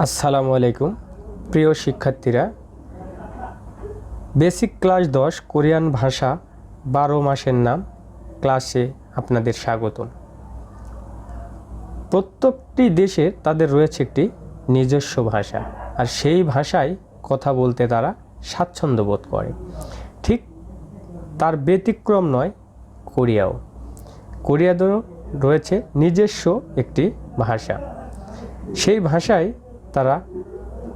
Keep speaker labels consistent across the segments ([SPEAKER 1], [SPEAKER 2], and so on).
[SPEAKER 1] আসসালামু আলাইকুম প্রিয় শিক্ষার্থীরা, বেসিক ক্লাস 10 কোরিয়ান ভাষা 12 মাসের নাম ক্লাসে আপনাদের স্বাগতম। প্রত্যেকটি দেশে তাদের রয়েছে একটি নিজস্ব ভাষা, আর সেই ভাষায় কথা বলতে তারা স্বাচ্ছন্দ্য বোধ করে। ঠিক তার ব্যতিক্রম নয় কোরিয়াও। কোরিয়াদেরও রয়েছে নিজস্ব একটি ভাষা। সেই ভাষায় তারা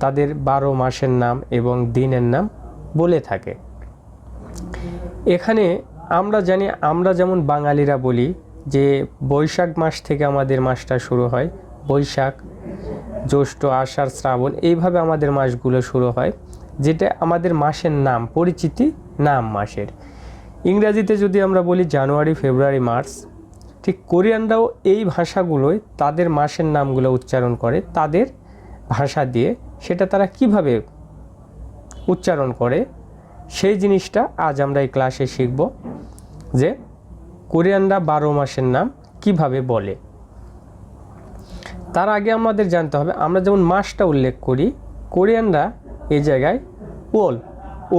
[SPEAKER 1] তাদের 12 মাসের নাম এবং দিনের নাম বলে থাকে। এখানে আমরা জানি, আমরা যেমন বাঙালিরা বলি যে বৈশাখ মাস থেকে আমাদের মাসটা শুরু হয়, বৈশাখ, জ্যৈষ্ঠ, আষাঢ়, শ্রাবণ, এইভাবে আমাদের মাসগুলো শুরু হয়, যেটা আমাদের মাসের নাম, পরিচিতি নাম মাসের। ইংরাজিতে যদি আমরা বলি জানুয়ারি, ফেব্রুয়ারি, মার্চ, ঠিক কোরিয়ানরাও এই ভাষাগুলোয় তাদের মাসের নামগুলো উচ্চারণ করে তাদের ভাষা দিয়ে। সেটা তারা কিভাবে উচ্চারণ করে সেই জিনিসটা আজ আমরা এই ক্লাসে শিখব, যে কোরিয়ানরা 12 মাসের নাম কিভাবে বলে। তার আগে আমাদের জানতে হবে, আমরা যেমন মাসটা উল্লেখ করি, কোরিয়ানরা এই জায়গায়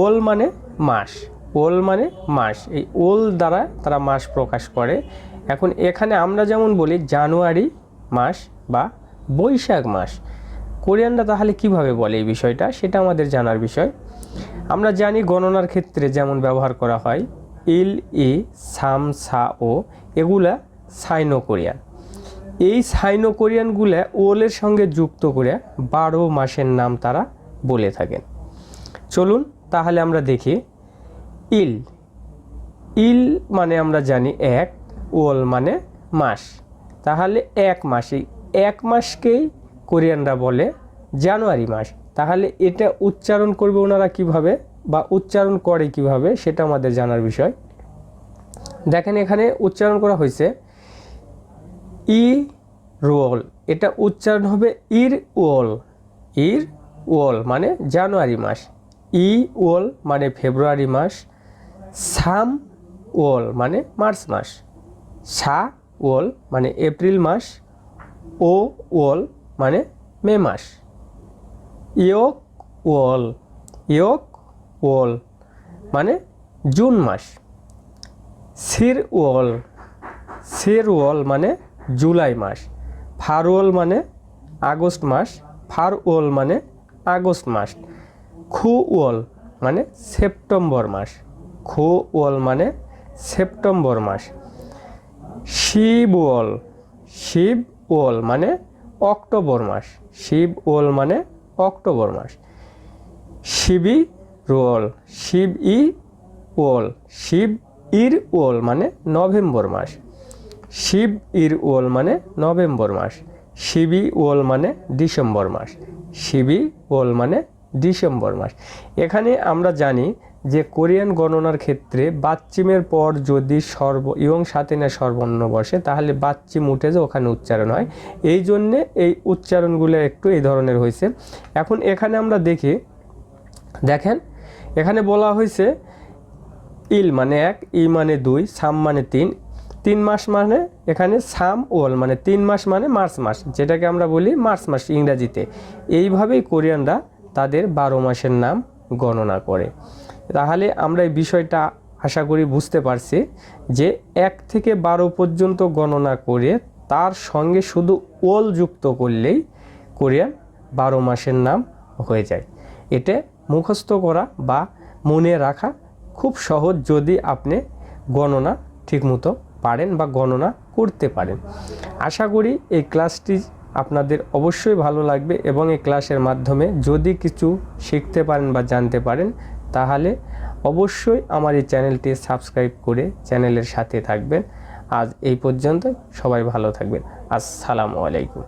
[SPEAKER 1] ওল মানে মাস, ওল মানে মাস, এই ওল দ্বারা তারা মাস প্রকাশ করে। এখন এখানে আমরা যেমন বলি জানুয়ারি মাস বা বৈশাখ মাস, কোরিয়ানরা তাহলে কিভাবে বলে এই বিষয়টা, সেটা আমাদের জানার বিষয়। আমরা জানি গণনার ক্ষেত্রে যেমন ব্যবহার করা হয় ইল, ই, সাম, সা, ও, এগুলা সাইনো কোরিয়ান। এই সাইনো কোরিয়ানগুলা ওলের সঙ্গে যুক্ত করে 12 মাসের নাম তারা বলে থাকেন। চলুন তাহলে আমরা দেখি। ইল মানে আমরা জানি এক, ওল মানে মাস, তাহলে এক মাস, এই এক মাসকেই কোরিয়ানরা বলে জানুয়ারি মাস। তাহলে এটা উচ্চারণ করবে ওনারা কিভাবে বা উচ্চারণ করে কিভাবে, সেটা আমাদের জানার বিষয়। দেখেন এখানে উচ্চারণ করা হয়েছে ই রোল, এটা উচ্চারণ হবে ইর ওল মানে জানুয়ারি মাস, ই ওল মানে ফেব্রুয়ারি মাস, সাম ওল মানে মার্চ মাস, সা ওল মানে এপ্রিল মাস, ও ওল মানে মে মাস, ইয়োক ওল মানে জুন মাস, সির ওল মানে জুলাই মাস, ফারওয়াল মানে আগস্ট মাস, ফারওয়াল মানে আগস্ট মাস, খুওল মানে সেপ্টেম্বর মাস, খুওল মানে সেপ্টেম্বর মাস, শিবওল মানে অক্টোবর মাস, শিবওল মানে অক্টোবর মাস, শিব ইর ওল মানে নভেম্বর মাস, শিব ইর ওল মানে নভেম্বর মাস, শিবি ওল মানে ডিসেম্বর মাস, শিবি ওল মানে ডিসেম্বর মাস। এখানে আমরা জানি যে কোরিয়ান গণনার ক্ষেত্রে বাচ্চিমের পর যদি ইয়ং সাথে না সর্বর্ণ বসে, তাহলে বাচ্চিম উঠে যে ওখানে উচ্চারণ হয়। এই জন্যে এই উচ্চারণগুলো একটু এই ধরনের হয়েছে। এখন এখানে আমরা দেখেন এখানে বলা হয়েছে ইল মানে এক, ই মানে 2, সাম মানে 3 মাস মানে এখানে সাম ওল মানে 3 মাস মানে মার্চ মাস, যেটাকে আমরা বলি মার্চ মাস ইংরাজিতে। এইভাবেই কোরিয়ানরা তাদের 12 মাসের নাম গণনা করে। তাহলে আমরা এই বিষয়টা আশা করি বুঝতে পারছি যে 1 থেকে 12 পর্যন্ত গণনা করে তার সঙ্গে শুধু ওল যুক্ত করলেই কোরিয়ান 12 মাসের নাম হয়ে যায়। এটা মুখস্থ করা বা মনে রাখা খুব সহজ, যদি আপনি গণনা ঠিকমতো পারেন বা গণনা করতে পারেন। আশা করি এই ক্লাসটি আপনাদের অবশ্যই ভালো লাগবে, এবং এই ক্লাসের মাধ্যমে যদি কিছু শিখতে পারেন বা জানতে পারেন, তাহলে অবশ্যই আমার এই চ্যানেলটি সাবস্ক্রাইব করে চ্যানেলের সাথে থাকবেন। আজ এই পর্যন্ত, সবাই ভালো থাকবেন। আসসালামু আলাইকুম।